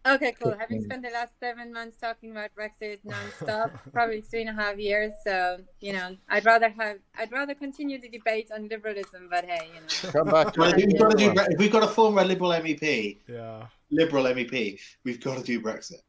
Okay, cool. Having spent the last 7 months talking about Brexit non-stop, probably 3.5 years. So, I'd rather continue the debate on liberalism, but hey, Come back. If we've got to form a Liberal MEP, we've got to do Brexit.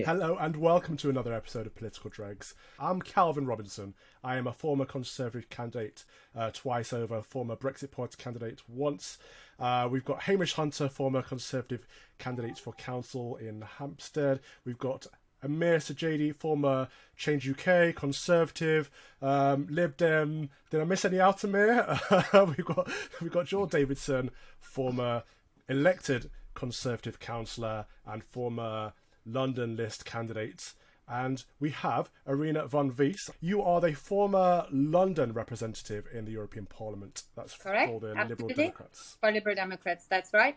Hello and welcome to another episode of Political Dregs. I'm Calvin Robinson. I am a former Conservative candidate twice over, former Brexit Party candidate once. We've got Hamish Hunter, former Conservative candidate for council in Hampstead. We've got Amir Sajidi, former Change UK, Conservative, Lib Dem. Did I miss any out, Amir? We've got Joel Davidson, former elected Conservative councillor and former London list candidates, and we have Irina von Weise. You are the former London representative in the European Parliament. That's correct. For the Absolutely. Liberal Democrats. For Liberal Democrats, that's right.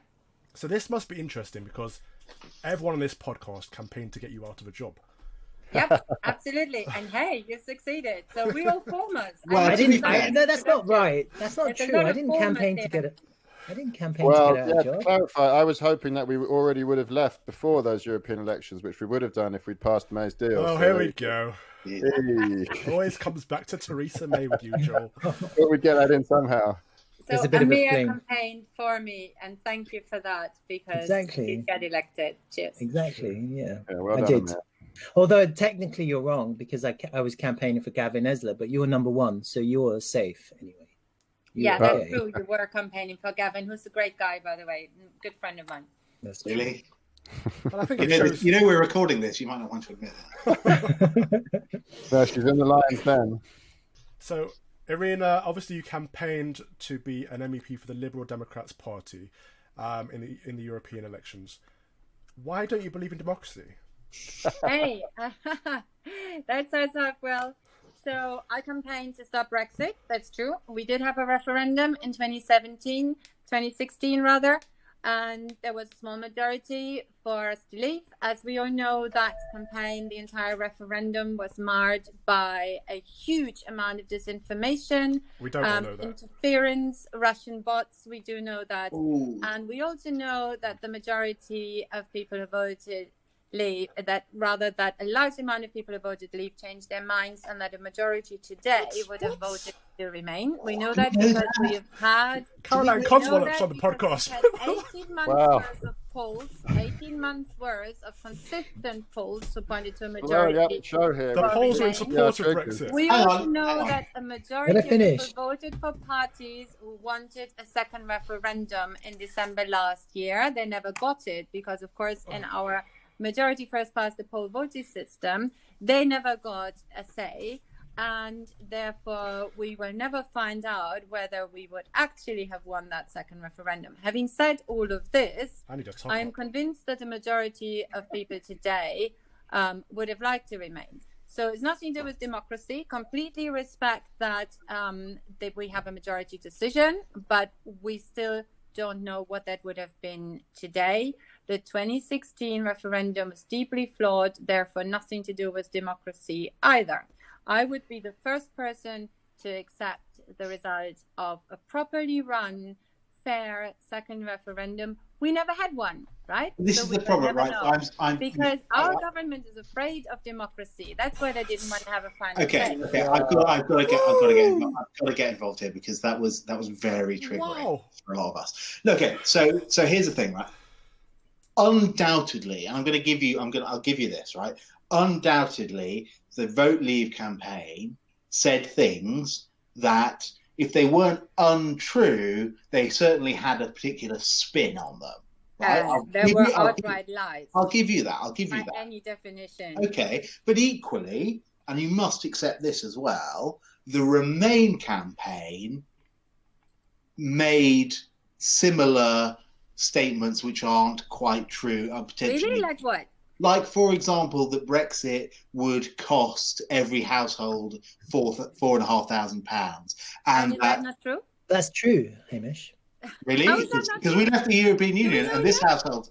So this must be interesting because everyone on this podcast campaigned to get you out of a job. Yep, absolutely. And hey, you succeeded. So we all formers. Well, no, that's not right. That's not true. I didn't campaign to get it. I didn't campaign to get out of a job. To clarify, I was hoping that we already would have left before those European elections, which we would have done if we'd passed May's deal. Oh, here we go. Hey. It always comes back to Theresa May with you, Joel. But we'd get that in somehow. So Amir campaigned for me, and thank you for that, because Exactly. you get elected. Cheers. Exactly, yeah. Well I done, did. Amir. Although technically you're wrong, because I was campaigning for Gavin Esler, but you're number one, so you're safe anyway. That's true. You were campaigning for Gavin, who's a great guy, by the way. Good friend of mine. That's really? Well, I think we're recording this. You might not want to admit that. No, she's in the lines then. So, Irina, obviously you campaigned to be an MEP for the Liberal Democrats Party in the European elections. Why don't you believe in democracy? Hey, that starts off well. So I campaigned to stop Brexit. That's true. We did have a referendum in 2016 rather, and there was a small majority for us to leave. As we all know, that campaign, the entire referendum was marred by a huge amount of disinformation. We don't all know that. Interference, Russian bots, we do know that. Ooh. And we also know that the majority of people who voted leave, that a large amount of people who voted leave changed their minds, and that a majority today would have voted to remain. We know that because we have had Caroline Codswallop's on the podcast. 18 months worth of polls, 18 months worth of consistent polls who pointed to a majority. The polls are in support of Brexit. We also know that a majority of people voted for parties who wanted a second referendum in December last year. They never got it because, of course, in our majority first past the poll voting system, they never got a say, and therefore we will never find out whether we would actually have won that second referendum. Having said all of this, I am convinced that the majority of people today would have liked to remain. So it's nothing to do with democracy. Completely respect that we have a majority decision, but we still don't know what that would have been today. The 2016 referendum was deeply flawed, therefore nothing to do with democracy either. I would be the first person to accept the result of a properly run, fair second referendum. We never had one, right? This is the problem, right? Because our government is afraid of democracy. That's why they didn't want to have a final say. Okay. I've got to get involved here, because that was very triggering for a lot of us. Okay, so here's the thing, right? Undoubtedly, and I'll give you this, right? Undoubtedly, the Vote Leave campaign said things that, if they weren't untrue, they certainly had a particular spin on them. Right? There were outright lies. I'll give you that. By any definition. Okay, but equally, and you must accept this as well, the Remain campaign made similar statements which aren't quite true. Potentially, really? Like what? Like, for example, that Brexit would cost every household £4,500, and that's not true. That's true, Hamish. Really? Because we left the European Union, and this household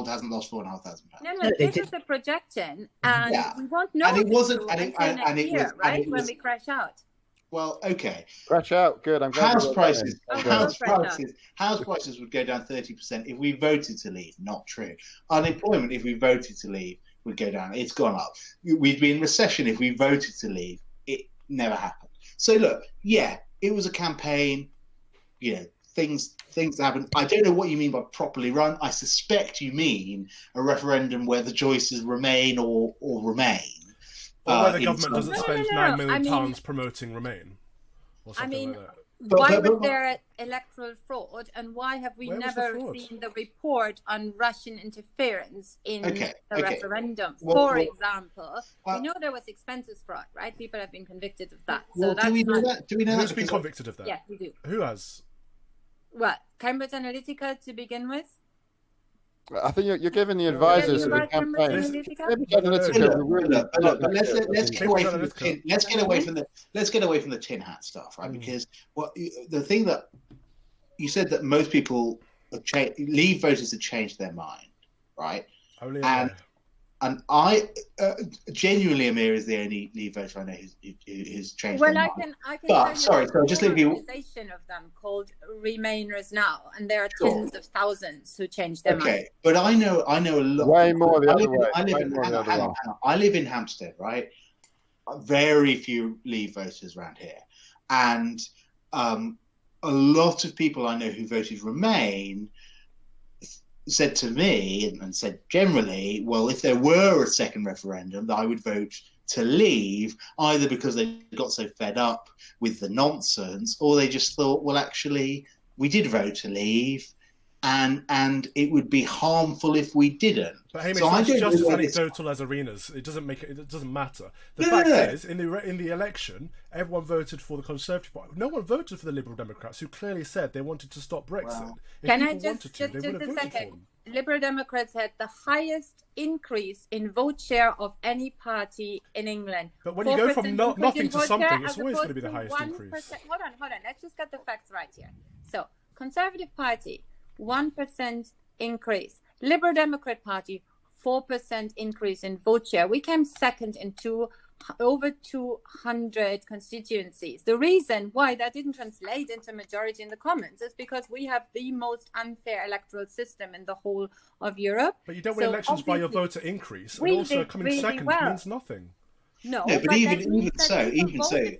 hasn't lost £4,500. No, this is a projection, and we won't know. And it wasn't. When we crash out. Well, okay. Scratch out. Good. I'm glad. House prices would go down 30% if we voted to leave. Not true. Unemployment, if we voted to leave, would go down. It's gone up. We'd be in recession if we voted to leave. It never happened. So look, yeah, it was a campaign. You know, things happen. I don't know what you mean by properly run. I suspect you mean a referendum where the choices remain or remain. Or where the government doesn't spend £9 million promoting Remain, or something like that. Why was there electoral fraud, and why have we never seen the report on Russian interference in the referendum? For example, we know there was expenses fraud, right? People have been convicted of that. So do we know that? Do we know who's been convicted of that? Yes, we do. Who has? Well, Cambridge Analytica to begin with. I think you're giving the advisors of the campaign. Let's get away from the tin hat stuff, right? Because the thing that you said that most people leave voters have changed their mind, right? And I genuinely, Amir is the only Leave voter I know who's changed their mind. I can tell you just leave you. Organization of them called Remainers now, and there are tens of thousands who changed their mind. Okay, but I know a lot. Way more the other way. I live in Hampstead, right? Very few Leave voters around here, and a lot of people I know who voted Remain said to me and said generally, well, if there were a second referendum, that I would vote to leave, either because they got so fed up with the nonsense, or they just thought, well, actually, we did vote to leave, and it would be harmful if we didn't. But Hamish, that's just as anecdotal as Irina's. It doesn't matter. The fact is, in the election, everyone voted for the Conservative Party. No one voted for the Liberal Democrats, who clearly said they wanted to stop Brexit. Well, can I just a second? Liberal Democrats had the highest increase in vote share of any party in England. But when you go from nothing to something, it's always going to be the highest increase. Hold on. Let's just get the facts right here. So, Conservative Party, 1% increase. Liberal Democrat Party, 4% increase in vote share. We came second in over 200 constituencies. The reason why that didn't translate into majority in the Commons is because we have the most unfair electoral system in the whole of Europe. But you don't win elections by your voter increase, and also coming second means nothing. No, but even so,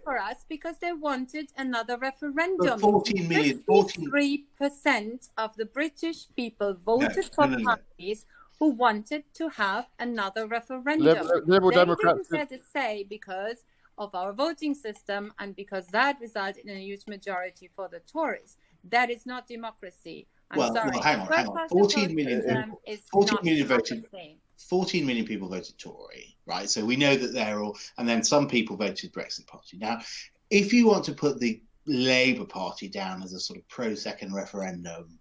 for us because they wanted another referendum. 14 million, 53% of the British people voted for parties who wanted to have another referendum. Liberal Democrats didn't say because of our voting system and because that resulted in a huge majority for the Tories. That is not democracy. I'm sorry. Well, hang on. 14 million people voted Tory, right? So we know that they're all, and then some people voted Brexit Party. Now, if you want to put the Labour Party down as a sort of pro-second referendum,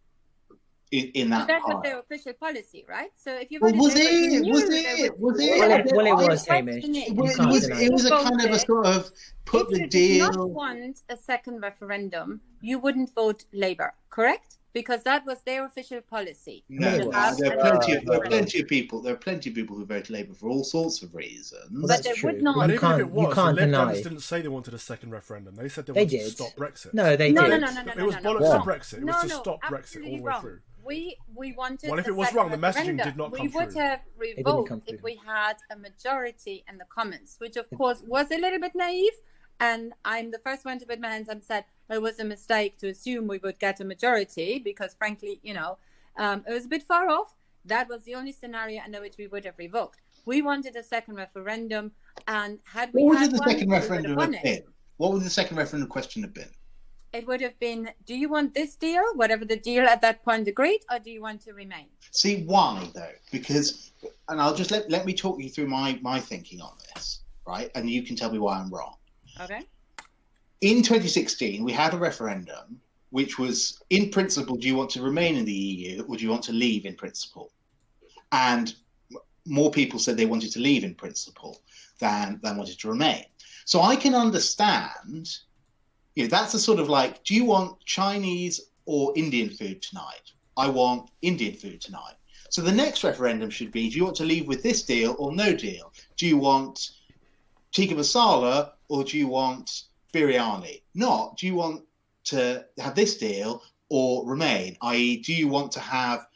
in that was their official policy, right? So if you was it? Well, it was, Hamish. It was a kind of a sort of put the deal. If you did not want a second referendum, you wouldn't vote Labour, correct? Because that was their official policy. No, there are plenty of people. There are plenty of people who vote Labour for all sorts of reasons. Well, that's true. Would not. But even if it was, the Lib Dems didn't say they wanted a second referendum. They said they wanted to stop Brexit. No, they did. No. It was bollocks to Brexit. It was to stop Brexit all the way through. We wanted. Well, if it was wrong, the messaging did not come through. We would have revoked if we had a majority in the Commons, which of course was a little bit naive. And I'm the first one to put my hands up and said it was a mistake to assume we would get a majority because, frankly, it was a bit far off. That was the only scenario under which we would have revoked. We wanted a second referendum, and had we what had would the one, second referendum have have been? What would the second referendum question have been? It would have been, do you want this deal, whatever the deal at that point agreed, or do you want to remain? See, why, though? Because, and I'll just let me talk you through my thinking on this, right? And you can tell me why I'm wrong. Okay. In 2016, we had a referendum, which was, in principle, do you want to remain in the EU or do you want to leave in principle? And more people said they wanted to leave in principle than wanted to remain. So I can understand, that's a sort of like, do you want Chinese or Indian food tonight? I want Indian food tonight. So the next referendum should be, do you want to leave with this deal or no deal? Do you want tikka masala or do you want Biryani, not do you want to have this deal or remain, i.e. do you want to have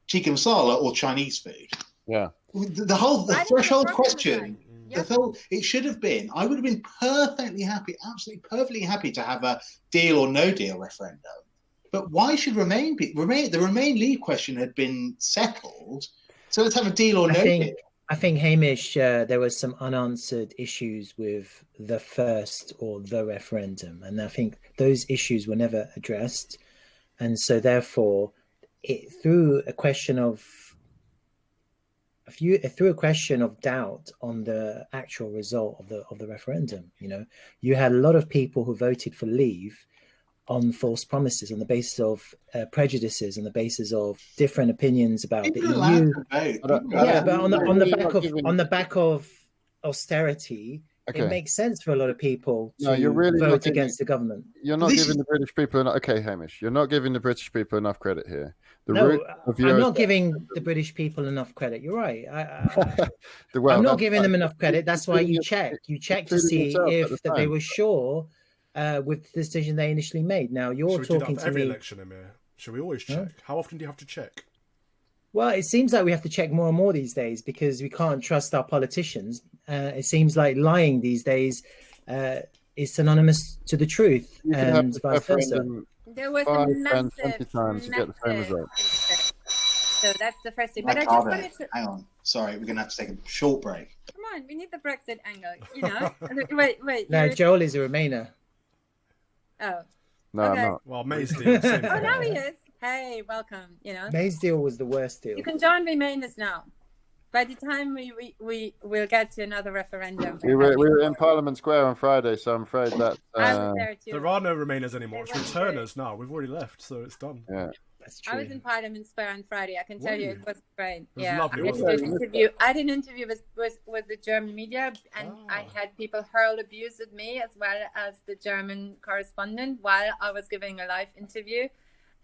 tikka masala or Chinese food? Yeah. The threshold question, it should have been, I would have been perfectly happy, absolutely perfectly happy to have a deal or no deal referendum. But why should the Remain Leave question had been settled? So let's have a deal or no deal. I think, Hamish, there was some unanswered issues with the first or the referendum. And I think those issues were never addressed. And so therefore, through a question of doubt on the actual result of the referendum, you had a lot of people who voted for leave on false promises, on the basis of prejudices, on the basis of different opinions about the EU. But on the back of austerity, it makes sense for a lot of people to vote against the government. You're not giving the British people enough. Okay, Hamish, you're not giving the British people enough credit here. I'm not giving the British people enough credit. You're right. I'm not giving them enough credit. That's why you check. You check to see if they were sure with the decision they initially made. Now you're talking to every me. Election, Emir. Should we always check? How often do you have to check? Well, it seems like we have to check more and more these days because we can't trust our politicians. It seems like lying these days is synonymous to the truth, and vice versa. There was a massive times to get the same result. So that's the first thing. But I just wanted to... Hang on. Sorry, we're going to have to take a short break. Come on, we need the Brexit angle, Wait. No, Joel is a Remainer. Oh. No, okay. I'm not. Well, May's deal. Oh, now he is. Hey, welcome. May's deal was the worst deal. You can join Remainers now. By the time we will get to another referendum. We were in Parliament Square on Friday, so I'm afraid that I was there too. There are no Remainers anymore. It's returners now. We've already left, so it's done. Yeah. That's true. I was in Parliament Square on Friday. I can tell you it was great. It was lovely, I did an interview with the German media, and I had people hurl abuse at me as well as the German correspondent while I was giving a live interview.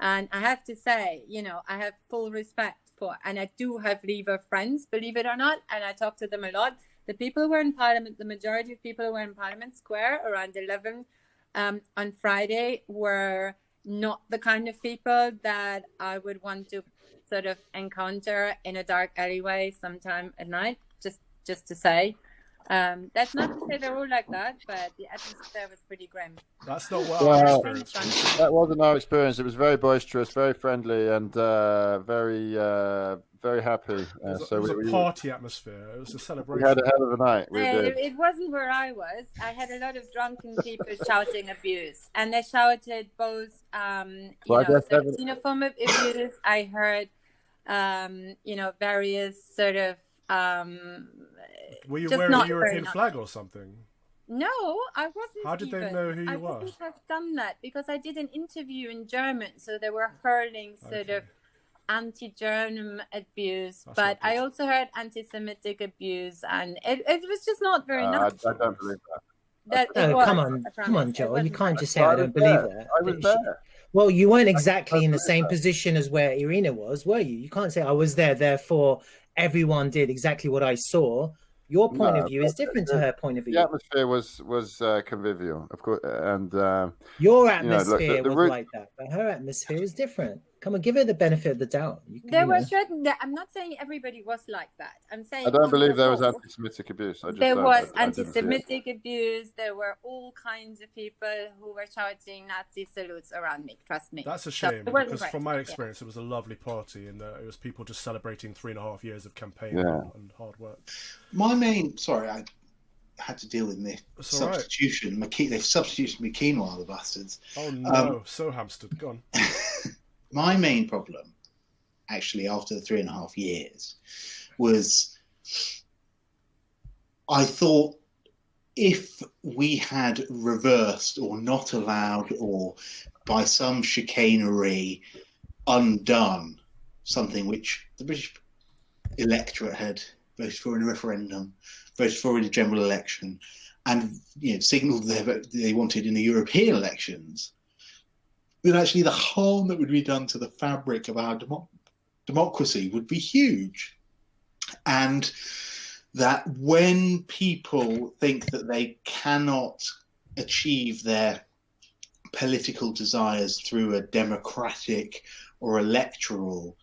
And I have to say, I have full respect for, and I do have Leaver friends, believe it or not, and I talk to them a lot. The people who were in Parliament, the majority of people who were in Parliament Square around 11 on Friday were not the kind of people that I would want to sort of encounter in a dark alleyway sometime at night, just to say. That's not to say they're all like that, but the atmosphere was pretty grim. That's not what I experienced. That wasn't our experience. It was very boisterous, very friendly, and very happy. It was a party atmosphere. It was a celebration. We had a hell of a night. It wasn't where I was. I had a lot of drunken people shouting abuse, and they shouted both, xenophobic abuse. I heard, various sort of. Were you wearing a European flag or something? No, I wasn't. How did they know who you were? I wouldn't have done that because I did an interview in German, so they were hurling sort of anti-German abuse, but I also heard anti-Semitic abuse, and it was just not very nice. I don't believe that. Come on, Joel. You can't just say I don't believe that. I was there. Well, you weren't exactly in the same position as where Irina was, were you? You can't say I was there, therefore everyone did exactly what I saw. Your point of view is different to her point of view. The atmosphere was convivial, of course, and your atmosphere was like that, but her atmosphere is different. Come on, give her the benefit of the doubt. There were certain. I'm not saying everybody was like that. I'm saying I don't believe there was anti-Semitic abuse. There was anti-Semitic abuse. There were all kinds of people who were shouting Nazi salutes around me. Trust me. That's a shame because from my experience, it was a lovely party, and it was people just celebrating 3.5 years of campaign and hard work. I had to deal with the substitution. Right. They've substituted me quinoa, the bastards. Oh no, so hamstered. Go on. My main problem, actually, after the 3.5 years, was I thought if we had reversed or not allowed or by some chicanery undone something which the British electorate had voted for in a referendum, voted for in a general election, and signalled they wanted in the European elections, then actually the harm that would be done to the fabric of our democracy would be huge. And that when people think that they cannot achieve their political desires through a democratic or electoral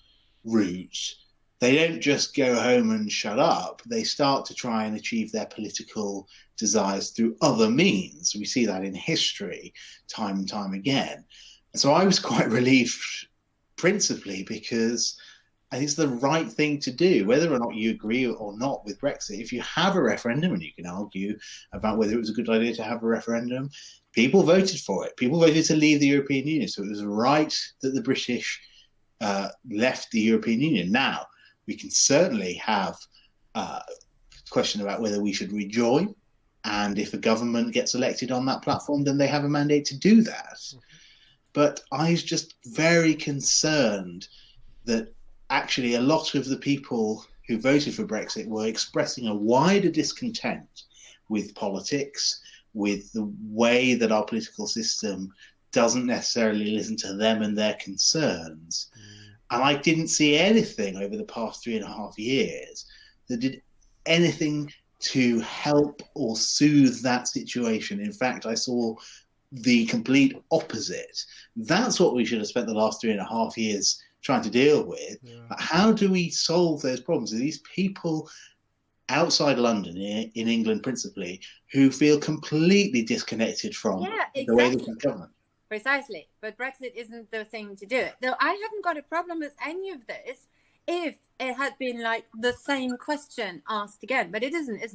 route, they don't just go home and shut up. They start to try and achieve their political desires through other means. We see that in history time and time again. And so I was quite relieved, principally because I think it's the right thing to do, whether or not you agree or not with Brexit. If you have a referendum, and you can argue about whether it was a good idea to have a referendum, people voted for it. People voted to leave the European Union. So it was right that the British left the European Union. Now, we can certainly have a question about whether we should rejoin. And if a government gets elected on that platform, then they have a mandate to do that. But I was just very concerned that actually a lot of the people who voted for Brexit were expressing a wider discontent with politics, with the way that our political system doesn't necessarily listen to them and their concerns. And I didn't see anything over the past 3.5 years that did anything to help or soothe that situation. In fact, I saw the complete opposite. That's what we should have spent the last 3.5 years trying to deal with. Yeah. How do we solve those problems? Are these people outside London, in England principally, who feel completely disconnected from the way that the government? Precisely. But Brexit isn't the thing to do it. Though I haven't got a problem with any of this if it had been like the same question asked again. But it isn't it?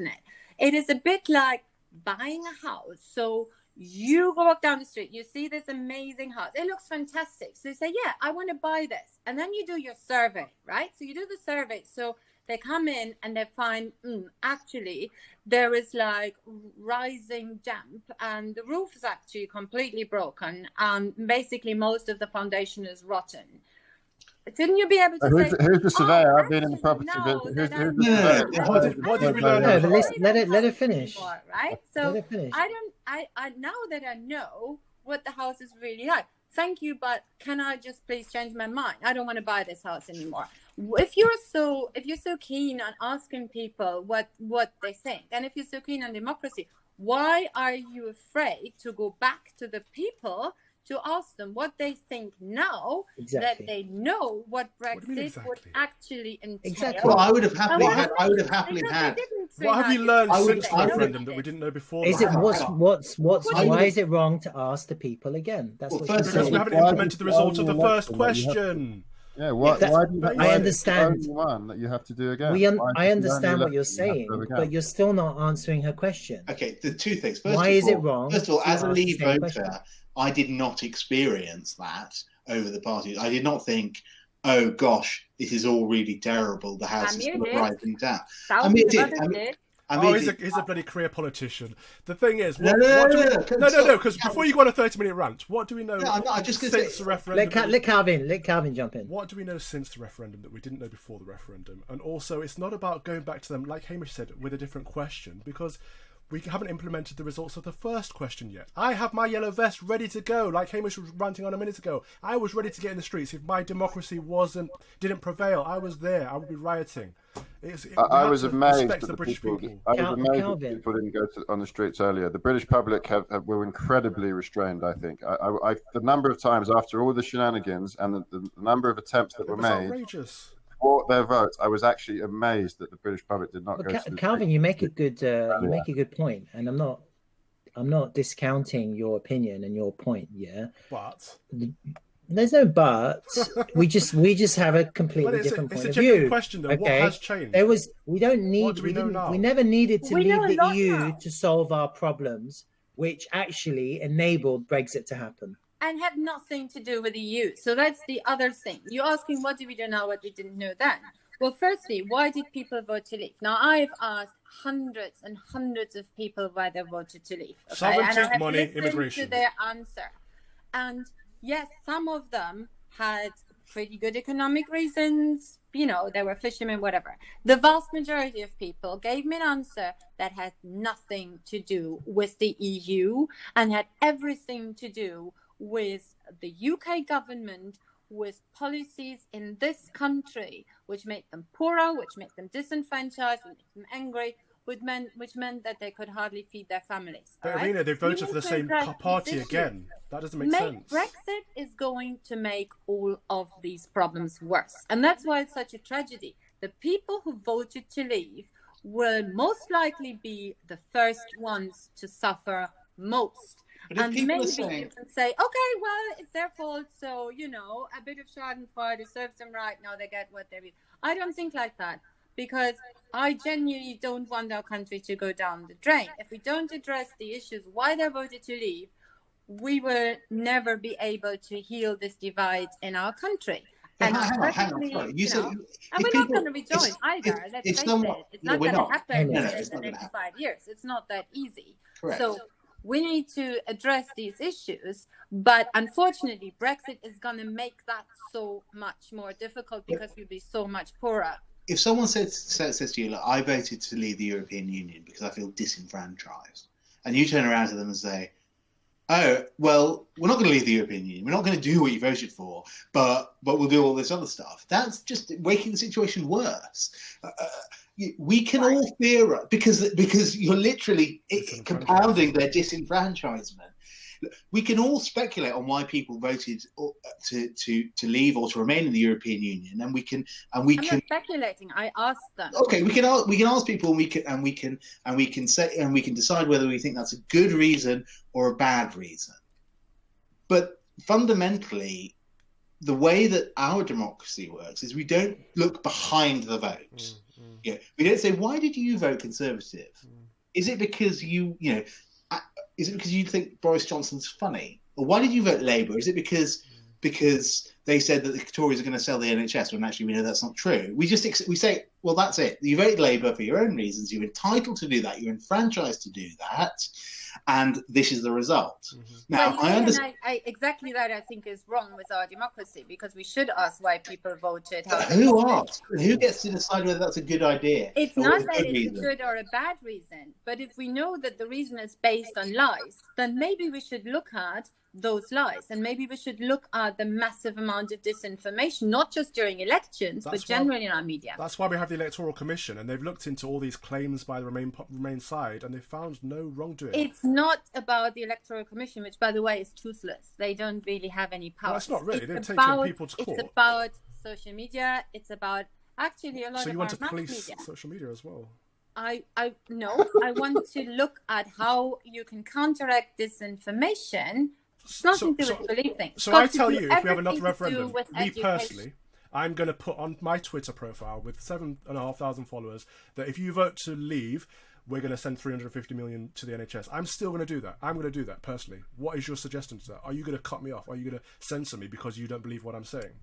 It is a bit like buying a house. So you go walk down the street, you see this amazing house. It looks fantastic. So you say, yeah, I want to buy this. And then you do your survey, right? So you do the survey. So they come in and they find, actually, there is like rising damp and the roof is actually completely broken. And basically most of the foundation is rotten. Shouldn't you be able to say, who's the surveyor? I've been in the property. Who's the surveyor? What did we learn? Let it finish. Anymore, right? So I now that I know what the house is really like, thank you, but can I just please change my mind? I don't want to buy this house anymore. If you're so keen on asking people what they think, and if you're so keen on democracy, why are you afraid to go back to the people to ask them what they think now that they know what Brexit would actually entail? Exactly. Well, I would have happily had. What have you learned since the referendum that we didn't know before? Is it why is it wrong to ask the people again? That's what she's saying. We haven't implemented the results of the first question. Yeah, why I understand. One that you have to do again. I understand what you're saying, but you're still not answering her question. Okay, the two things. Why is it wrong? First of all, as a Leave voter, I did not experience that over the parties. I did not think, oh gosh, this is all really terrible. The house is rising down. He's a bloody career politician. The thing is, because before you go on a 30-minute rant, what do we know since the referendum? Let Calvin jump in. What do we know since the referendum that we didn't know before the referendum? And also, it's not about going back to them, like Hamish said, with a different question, because we haven't implemented the results of the first question yet. I have my yellow vest ready to go, like Hamish was ranting on a minute ago. I was ready to get in the streets. If my democracy didn't prevail, I was there. I would be rioting. I was amazed that the British people. I was amazed that people didn't go on the streets earlier. The British public were incredibly restrained. I think the number of times after all the shenanigans and the number of attempts that were made. Outrageous. For their votes, I was actually amazed that the British public did not go. Calvin, you make a good point, and I'm not discounting your opinion and your point. Yeah, but there's no but. we just have a completely different point of view. Question though. Okay? What has changed? We never needed to leave the EU to solve our problems, which actually enabled Brexit to happen. And had nothing to do with the EU. So that's the other thing. You're asking, what do we do now, what we didn't know then? Well, firstly, why did people vote to leave? Now, I've asked hundreds and hundreds of people why they voted to leave. Okay? Sovereignty, money, immigration. To their answer. And yes, some of them had pretty good economic reasons. You know, they were fishermen, whatever. The vast majority of people gave me an answer that had nothing to do with the EU and had everything to do with the UK government, with policies in this country which make them poorer, which make them disenfranchised, which make them angry, which meant that they could hardly feed their families. But Irina, they voted for the same party again. That doesn't make sense. Brexit is going to make all of these problems worse. And that's why it's such a tragedy. The people who voted to leave will most likely be the first ones to suffer most. And maybe you can say, okay, well, it's their fault. So, a bit of schadenfreude serves them right. Now they get what they need. I don't think like that, because I genuinely don't want our country to go down the drain. If we don't address the issues why they voted to leave, we will never be able to heal this divide in our country. And hang on. Sorry. You said, and we're not going to rejoin either. Let's face it. It's not going to happen in the next 5 years. It's not that easy. Correct. So we need to address these issues. But unfortunately, Brexit is going to make that so much more difficult because we'll be so much poorer. If someone says to you, look, I voted to leave the European Union because I feel disenfranchised, and you turn around to them and say, oh, well, we're not going to leave the European Union. We're not going to do what you voted for, but we'll do all this other stuff. That's just making the situation worse. We can all fear because you're literally compounding their disenfranchisement. We can all speculate on why people voted to leave or to remain in the European Union, and we can. I'm not speculating. I asked them. Okay, we can ask people, and we can decide whether we think that's a good reason or a bad reason. But fundamentally, the way that our democracy works is we don't look behind the vote. Yeah, we don't say, why did you vote Conservative? Is it because is it because you think Boris Johnson's funny? Or why did you vote Labour? Is it because they said that the Tories are going to sell the NHS when actually we know that's not true? We say, well, that's it. You voted Labour for your own reasons. You're entitled to do that. You're enfranchised to do that. And this is the result. Now, I understand. Exactly that I think is wrong with our democracy, because we should ask why people voted. Who asks? Who gets to decide whether that's a good idea? It's not that it's a good or a bad reason, but if we know that the reason is based on lies, then maybe we should look at those lies, and maybe we should look at the massive amount of disinformation, not just during elections, but generally in our media. That's why we have the Electoral Commission, and they've looked into all these claims by the Remain side, and they found no wrongdoing. It's not about the Electoral Commission, which, by the way, is toothless. They don't really have any power. No, it's not really. They're taking people to court. It's about social media. It's about actually a lot of. So you want to police social media as well? No. I want to look at how you can counteract disinformation. It's nothing to do with believing. So I tell you, if we have another referendum, me personally, I'm going to put on my Twitter profile with 7,500 followers that if you vote to leave, we're going to send 350 million to the NHS. I'm still going to do that. I'm going to do that personally. What is your suggestion to that? Are you going to cut me off? Are you going to censor me because you don't believe what I'm saying?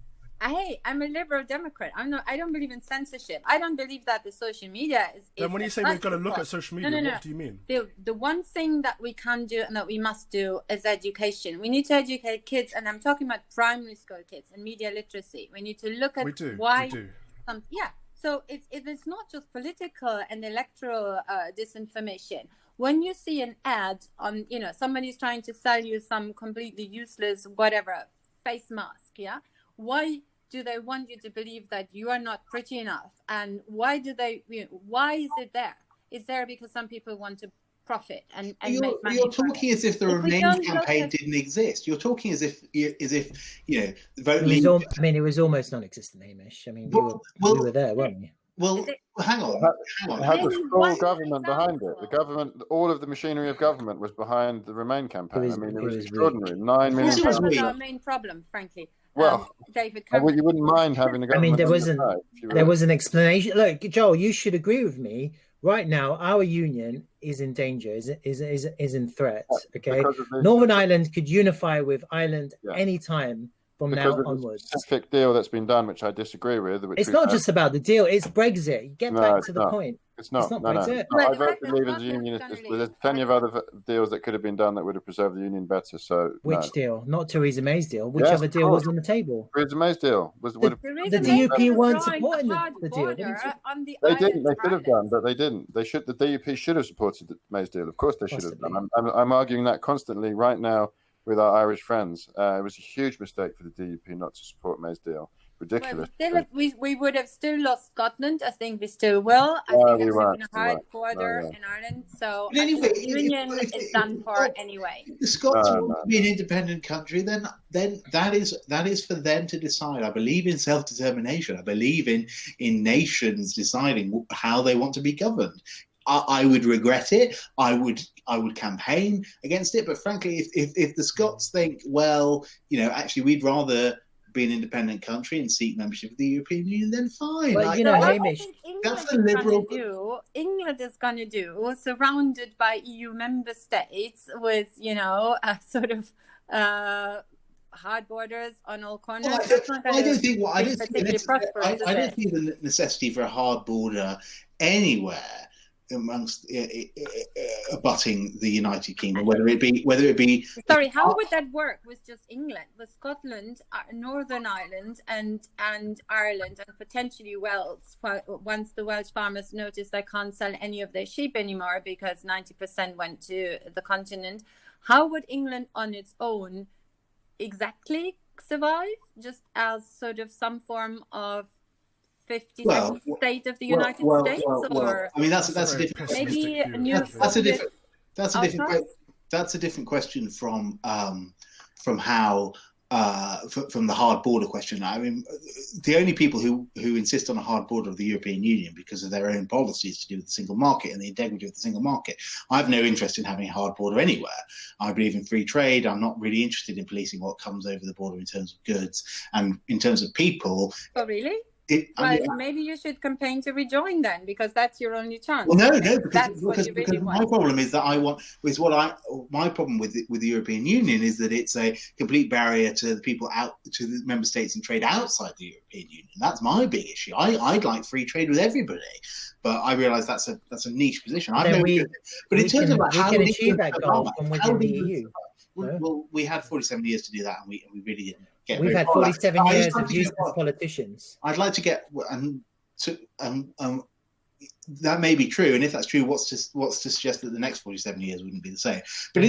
Hey, I'm a liberal Democrat. I don't believe in censorship. I don't believe that the social media is. Then when you say we've got to look at social media, what do you mean? The one thing that we can do and that we must do is education. We need to educate kids, and I'm talking about primary school kids and media literacy. We need to look at why. We do. So it's not just political and electoral disinformation. When you see an ad on, somebody's trying to sell you some completely useless whatever face mask, why do they want you to believe that you are not pretty enough? And why is it there? It's there because some people want to profit and make money. You're talking as if the Remain campaign didn't exist. You're talking as if the vote. It was almost non-existent, Hamish. I mean, we were there, weren't we? Well, hang on. It had the full government behind it. The government, all of the machinery of government was behind the Remain campaign. It was extraordinary. 9 million. That was our main problem, frankly. Well, David, you wouldn't mind having the government. There was an explanation. Look, Joel, you should agree with me. Right now, our union is in danger, is in threat. Okay, Northern Ireland could unify with Ireland any time from now onwards. The specific deal that's been done, which I disagree with. It's not just about the deal; it's Brexit. Get back to the point. It's not Brexit. No. I vote to leave as a union. There's plenty of other deals that could have been done that would have preserved the union better. So which deal? Not Theresa May's deal. Which other deal was on the table? Theresa May's deal the DUP weren't supporting the deal. They didn't. They could have done, but they didn't. They should. The DUP should have supported May's deal. Of course, they should have done. I'm arguing that constantly right now with our Irish friends. It was a huge mistake for the DUP not to support May's deal. Ridiculous. Well, we would have still lost Scotland. I think we still will. I think there's been a hard border in Ireland. So anyway, the union is done for anyway. If the Scots want to be an independent country, then that is for them to decide. I believe in self-determination. I believe in nations deciding how they want to be governed. I would regret it. I would campaign against it. But frankly, if the Scots think, well, actually we'd rather be an independent country and seek membership of the European Union, then fine. Well, Hamish, that's the liberal. England is going to do, surrounded by EU member states with, a sort of hard borders on all corners. I don't think the necessity for a hard border anywhere amongst abutting the United Kingdom, whether it be. Sorry, how would that work with just England, with Scotland, Northern Ireland, and Ireland, and potentially Wales? Once the Welsh farmers notice they can't sell any of their sheep anymore because 90% went to the continent, how would England on its own exactly survive? Just as sort of some form of 52nd state of the United States, or I mean that's a different maybe that's a different question from how from the hard border question. I mean, the only people who insist on a hard border of the European Union because of their own policies to do with the single market and the integrity of the single market. I have no interest in having a hard border anywhere. I believe in free trade. I'm not really interested in policing what comes over the border in terms of goods and in terms of people. Oh, really? Maybe you should campaign to rejoin then, because that's your only chance. Well, no, because my problem is that my problem with the European Union is that it's a complete barrier to the people to the member states and trade outside the European Union. That's my big issue. I'd like free trade with everybody, but I realise that's a niche position. But in terms of how we can achieve that goal from within the EU. Well, we had 47 years to do that, and we really didn't. We've had 47 years of useless politicians. I'd like to get that may be true, and if that's true, what's to suggest that the next 47 years wouldn't be the same? But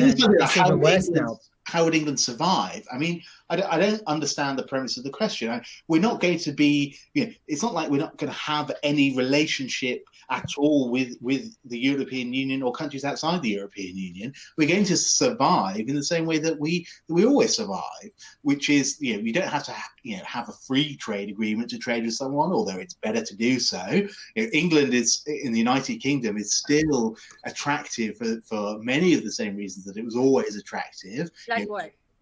how would England survive? I mean, I don't understand the premise of the question. We're not going to be, it's not like we're not going to have any relationship at all with the European Union or countries outside the European Union. We're going to survive in the same way that we always survive, which is, we don't have to have a free trade agreement to trade with someone, although it's better to do so. England is, in the United Kingdom, is still attractive for many of the same reasons that it was always attractive.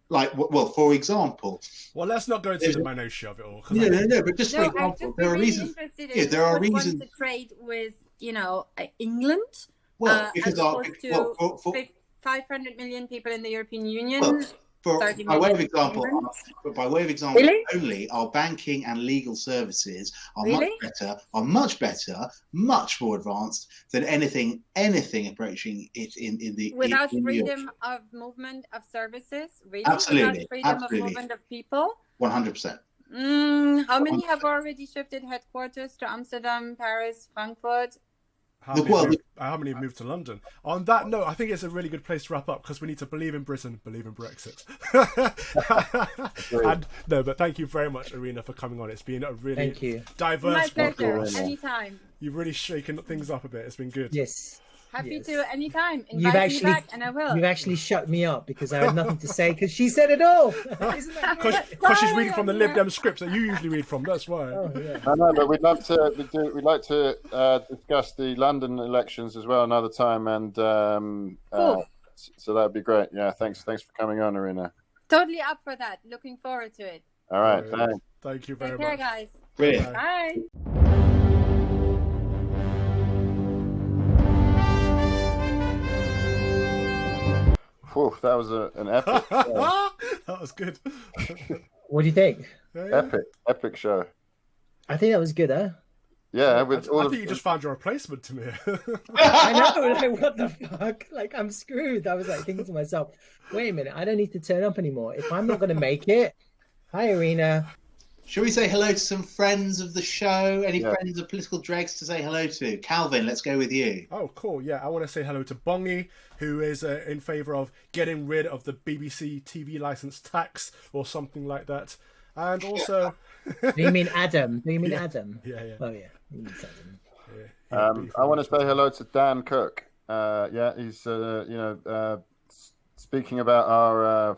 Like what? For example. Well, let's not go into the minutiae of it all. No. But just for example, there are reasons. There are reasons to trade with, England. Well, because as opposed to 500 million people in the European Union. Well, by way of example, really? only our banking and legal services are really? much better, much more advanced than anything approaching it in the without in freedom Europe. of movement of services, really? Absolutely, Without freedom of movement of people? 100%. How many have already shifted headquarters to Amsterdam, Paris, Frankfurt? How many have moved to London? On that note, I think it's a really good place to wrap up, because we need to believe in Britain, believe in Brexit. But thank you very much, Irina, for coming on. It's been a really diverse podcast. Anytime. You've really shaken things up a bit. It's been good. Yes. Happy to anytime. Invite me back, and I will. You've actually shut me up because I had nothing to say because she said it all. Because she's reading from the Lib Dem scripts that you usually read from. That's why. Oh, yeah. No, but we'd like to discuss the London elections as well another time, and cool. So that'd be great. Yeah, thanks for coming on, Irina. Totally up for that. Looking forward to it. All right, thanks. Thank you very much. Take care, guys. Brilliant. Bye. Whew, that was an epic show. That was good. What do you think? Epic show. I think that was good, huh? Yeah, I think you just found your replacement to me. I know, like, what the fuck? Like, I'm screwed. I was like thinking to myself, wait a minute, I don't need to turn up anymore. If I'm not going to make it, hi, Irina. Shall we say hello to some friends of the show? Any friends of Political Dregs to say hello to? Calvin, let's go with you. Oh, cool. Yeah, I want to say hello to Bongi, who is in favour of getting rid of the BBC TV licence tax or something like that. And also... Do you mean Adam? Do you mean Adam? Yeah. Oh, yeah. I want to say hello to Dan Cook. He's, speaking about our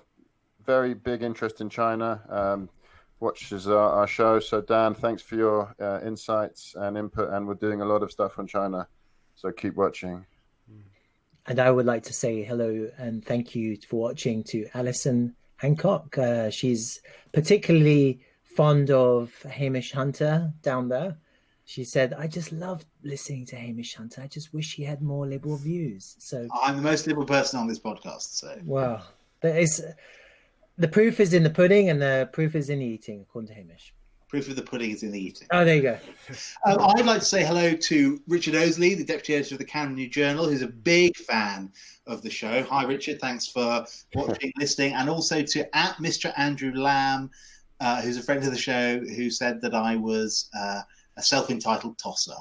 very big interest in China, watches our show. So Dan, thanks for your insights and input, and we're doing a lot of stuff on China, so keep watching. And I would like to say hello and thank you for watching to Alison Hancock. She's particularly fond of Hamish Hunter down there. She said, I just love listening to Hamish Hunter. I just wish he had more liberal views. So I'm the most liberal person on this podcast. So wow. The proof is in the pudding and the proof is in the eating, according to Hamish. Proof of the pudding is in the eating. Oh, there you go. I'd like to say hello to Richard Osley, the deputy editor of the Camden New Journal, who's a big fan of the show. Hi, Richard. Thanks for watching, listening. And also to Mr. Andrew Lamb, who's a friend of the show, who said that I was a self-entitled tosser.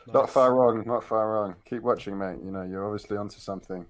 Nice. Not far wrong. Keep watching, mate. You're obviously onto something.